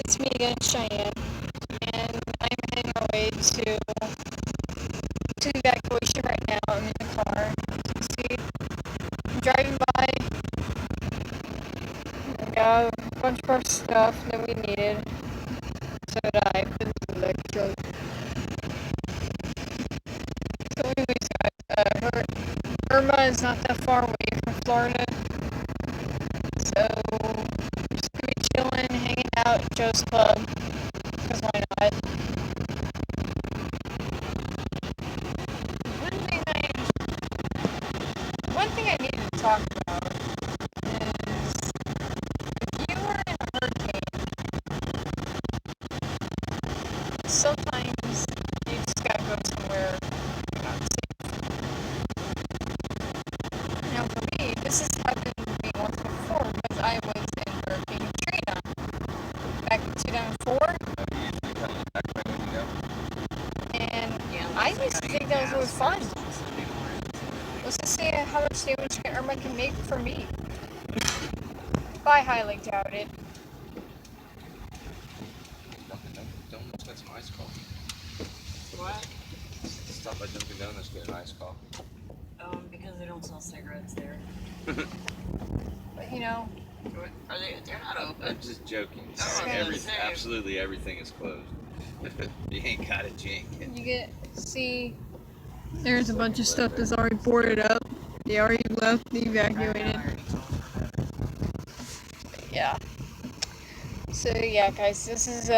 It's me again, Cheyenne, and I'm heading our way to the evacuation right now. I'm in the car. See, I'm driving by. I got a bunch of our stuff that we needed. So did I for the electric. So anyways, Irma is not that far away from Florida. So just gonna be chilling, hanging out at Joe's Club. Because why not? One thing I need to talk about is if you were in a hurricane, sometimes you just gotta go somewhere you're not safe. Now for me, this has happened to me once before because I was in Hurricane Katrina back in 2004. And I used to think that was really fun. Let's just see how much damage Irma can make for me. But I highly doubt it. Don't get some ice coffee. What? Stop by Dunkin' Donuts, get an ice coffee. Because they don't sell cigarettes there. But you know, Are they? They're not open. I'm just joking. Oh, Absolutely everything is closed. You ain't got it, you ain't getting it. see, there's a bunch of stuff that's already boarded up. They already left, they evacuated. Yeah. So yeah, guys, this is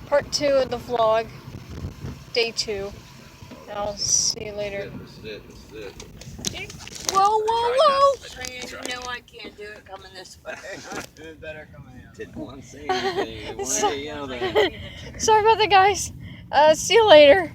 part 2 of the vlog, day 2. I'll see you later. This is it. Whoa! You know I can't do it coming this way. It better come in. Didn't want to say anything. I wanted to yell that. Sorry about that, guys. See you later.